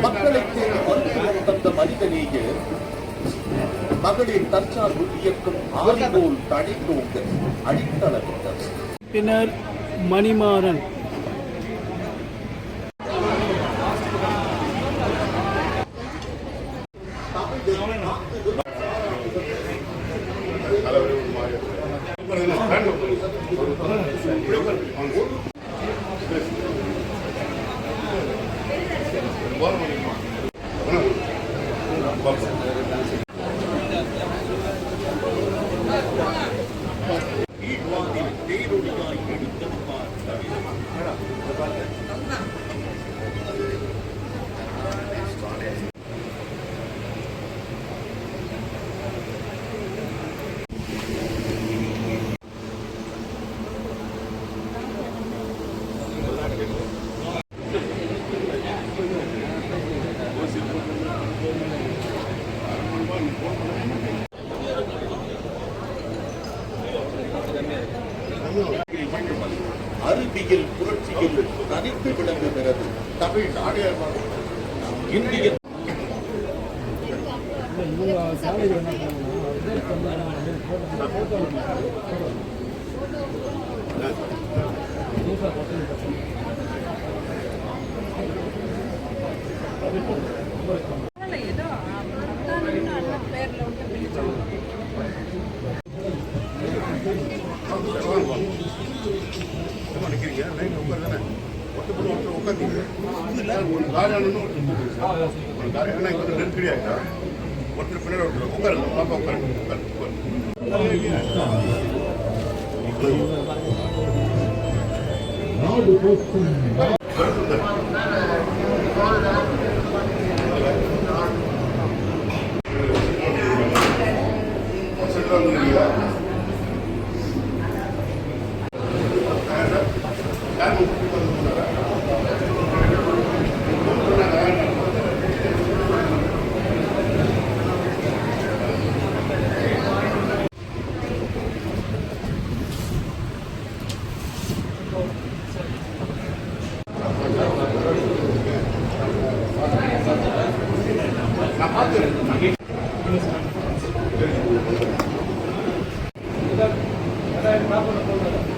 மக்களை தேடி மருத்துவம் தந்த மனிதநேய மகளிர் தற்சார்பு இயக்கம் ஆறிபோல் தடைத்தோங்க அடித்தளவிட்டது. பின்னர் மணிமாறன் அறிவியல் புரட்சியில் தனித்து விளங்குகிறது தமிழ்நாடு. இந்திய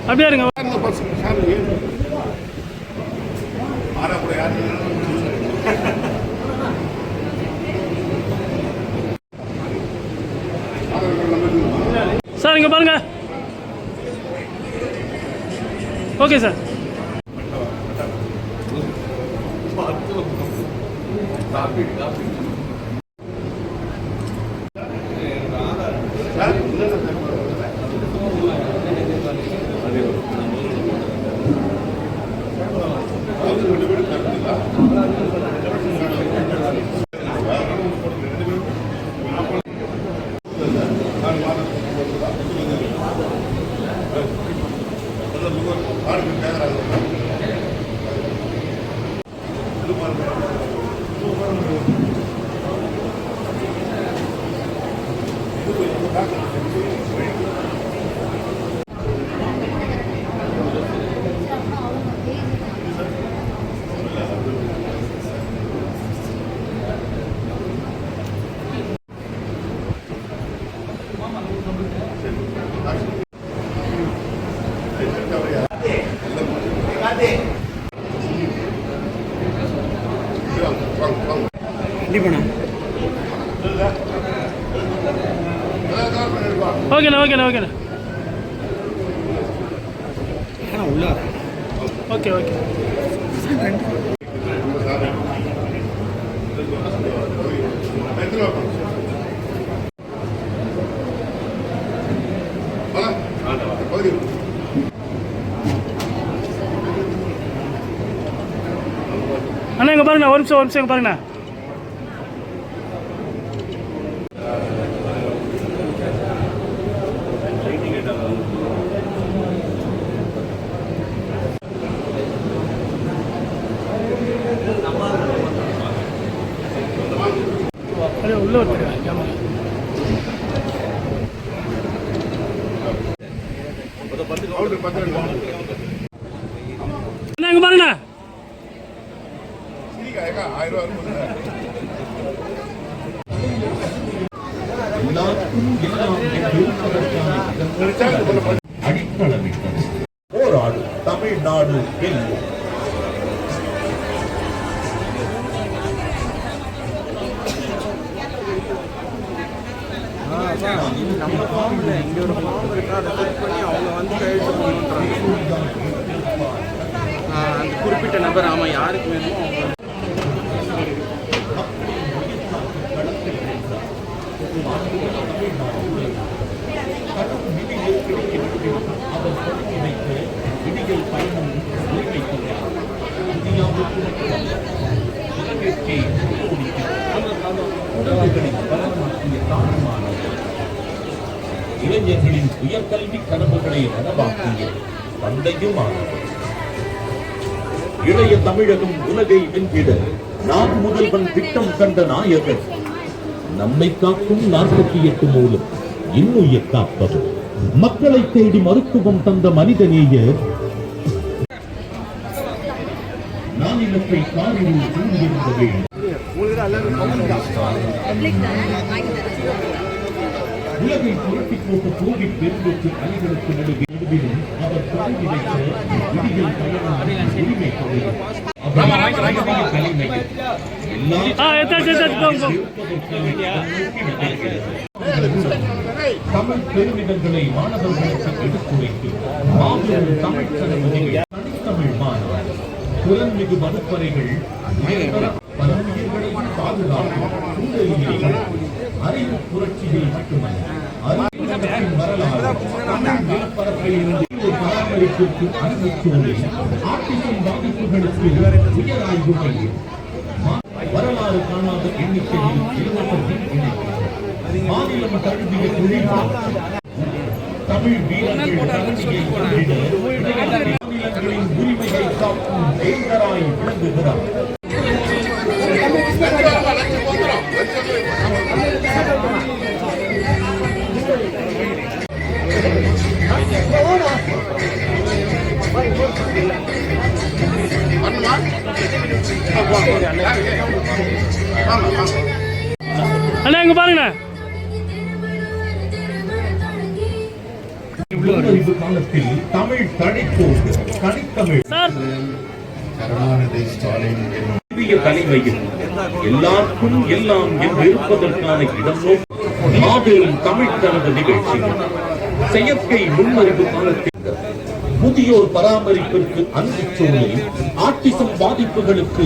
அப்படியே இருங்க. சார் இங்க பாருங்க. Okay sir. ஓகேண்ணா ஓகேண்ணா ஓகேண்ணா. Okay okay. அண்ணா இங்கே பாருங்கண்ணா, ஒரு நிமிஷம் இங்கே பாருங்கண்ணா. உள்ள அண்ணா இங்கே பாருங்கண்ணா. அடித்தளமிட்டது போராடு தமிழ்நாடு வெல்லும். நம்ம ஃபார்ம்ல இங்கே ஒரு ஃபார்ம் இருக்கு, அதை செட் பண்ணி அவங்க வந்து கையெழுத்து பண்ணுறாங்க. அந்த குறிப்பிட்ட நபர் ஆமாம் யாருக்கு வேணுமோ அவங்க இளைஞர்களின் உயர்கல்வி கனவுகளை நனவாக்கிய தந்தையுமானவர். இளைய தமிழகம் உலகை வென்றிட நாடு முதல்வன் திட்டம் கண்ட நாயகன். நம்மை காக்கும் 48 மூலம் இன்னுயிர் காப்பவர். மக்களை தேடி மருத்துவம் தந்த மனிதநேயர். நானிலத்தை காரில் தூங்கியிருந்த வேண்டும். உலகை புரட்டி போட்ட கோவிட் பெருந்தொற்று அணிகளுக்கு நடுவிலும் அவர் தொடங்கி வைத்த விடியல் பயணம் உரிமை கொள்கை. தமிழ் பெருமிதங்களை மாணவர்களுக்கு எடுத்துரைத்து மாபெரும் தமிழ் சரவதிகள் தனித்தமிழ் மாணவர் புலன்மிகு வகுப்பறைகள் பரவுயிர்களை பாதுகாக்கும் சூழலியல் அறிவு புரட்சிகள் மட்டுமல்ல அறிவின் வரலாறு தமிழ் நிலப்பரப்பில் இருந்து பராமரிப்பிற்கு அறிவுச்சூழல் ஆட்டிசம் பாதிப்புகளுக்கு உயர் ஆய்வு மையம் வரலாறு காணாத எண்ணிக்கையில் இலவசத்தில் இணைக்கிறது. மாநிலம் தழுவிய தொழில் தமிழ் வீரர்கள் தகுதியை கொண்டிட மாநிலங்களின் உரிமையை காக்கும் வேந்தராய் விளங்குகிறார். அண்ணா இங்கே பாருங்கண்ணா. காலத்தில் தமிழ் தனிப்போக்கு தனித்தமிழ் கருணாநிதி ஸ்டாலின் புதிய தலைமையில் எல்லாருக்கும் எல்லாம் என்று இருப்பதற்கான இடம் நோக்கி மாபெரும் தமிழ் தனது நிகழ்ச்சிகள் செயற்கை நுண்ணறிவு காலத்தில் முதியோர் பராமரிப்பிற்கு அன்பு சூழல் ஆட்டிசம் பாதிப்புகளுக்கு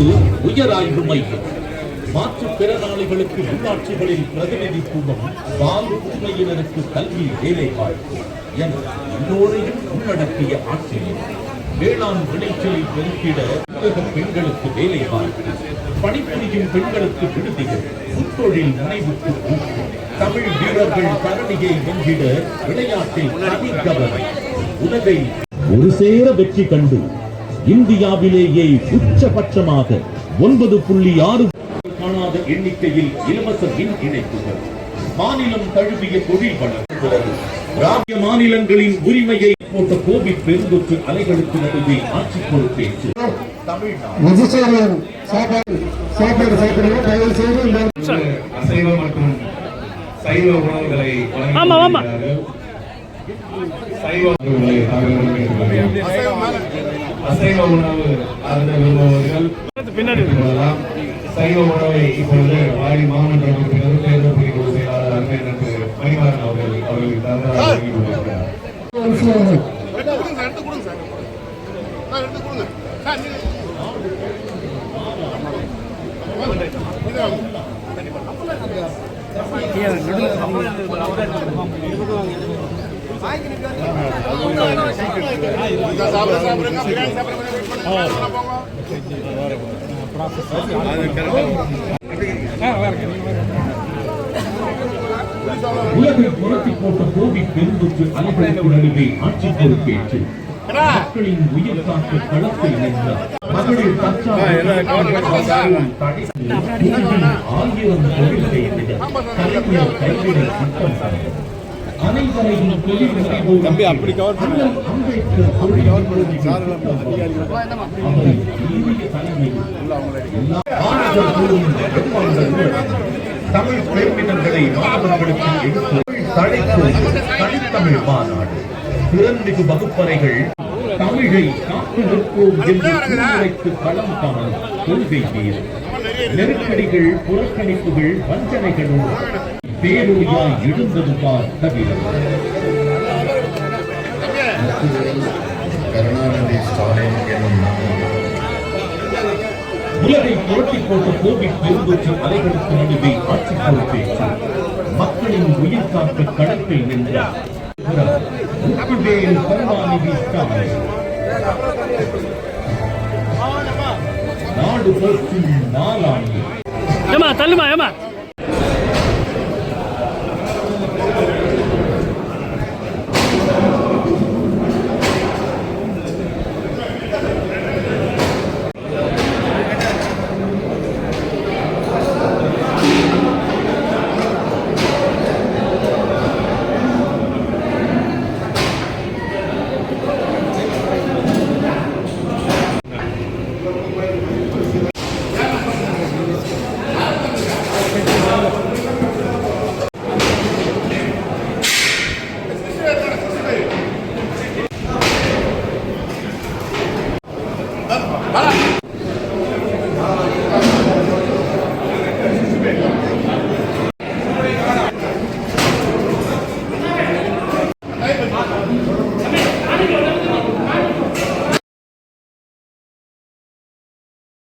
உயர் ஆய்வு மையம் மாற்றுத்திறனாளிகளுக்கு உள்ளாட்சிகளில் பிரதிநிதித்துவம் பால் உண்மையினருக்கு கல்வி வேலை வாய்ப்பு என எல்லோரையும் உள்ளடக்கிய ஆட்சியில் வேளாண் விளைச்சலை பெருக்கிட பெண்களுக்கு வேலை வாய்ப்பு பணிபுரியும் பெண்களுக்கு விடுதிகள் புத்தொழில் முனைவுக்கு ஊக்கம் தமிழ் வீரர்கள் தரணியை வென்றிட விளையாட்டில் தனி கவனம் உலகை ஒரு சேர வெற்றி கண்டு இந்தியாவிலேயே உச்சபட்சமாக 9.6 காணாத எண்ணிக்கையில் இலவச மின் இணைப்புகள் மாநிலம் தழுவிய தொழில் வளர்க்கிறது. ராஜ்ய மாநிலங்களின் உரிமையை போட்ட கோவிட் பெருந்தொற்று அலைகளுக்கு நடுவே ஆட்சி பொறுப்பேற்று அசைவ மற்றும் சைவ உணவுகளை அசைவ உணவு அருந்த விரும்புபவர்கள் பின்னாடி சைவ உணவை இப்பொழுது வாடி மாவட்ட உறுப்பினர் தேர்தல் பிரிவு செயலாளர் எனக்கு மணிமாறன் அவர்களுக்கு தகவல் வழங்கி கொண்டிருக்கிறார். உலகை புரட்டி போட்ட கோவிட் பெருந்தொற்று அலைகளுக்கு நடுவே ஆட்சி பொறுப்பேற்று மக்களின் உயிர் காக்க களத்தில் நின்றார். மகளிர் தற்சார்பு 1000 தொழில் கைவிட கலைஞர் கைவிட திட்டம் அனைவரையும் தொழில் முனைவோர் தம்பி, அப்படி cover பண்ணு. அம்பேத்கர் தொழில் அவரை இந்திய தலைமையில் எல்லா மாணவர்களும் தமிழ் பெருமிதங்களை மாணவர்களுக்கு எடுத்து தனித்தமிழ் மாநாடு திறன்மிகு வகுப்பறைகள் தமிழை காத்து நிற்போம் என்று சூழ்நிலைக்கு களம் காணும் கொள்கை மீது நெருக்கடிகள் புறக்கணிப்புகள் வஞ்சனைகளும் பேரொழியாய் எழுந்தது பார் தவிர கருணாநிதி ஸ்டாலின் என்னும் உலகை புரட்டி போட்ட கோவிட் பெருந்தொற்று அலைகளுக்கு நடுவே ஆட்சி பொறுப்பேற்று மக்களின் உயிர் காக்க களத்தை நின்றார் கருணாநிதி ஸ்டாலின் நாடு போற்றும் நாளாண்டு ஏமா தள்ளுமா ஏமா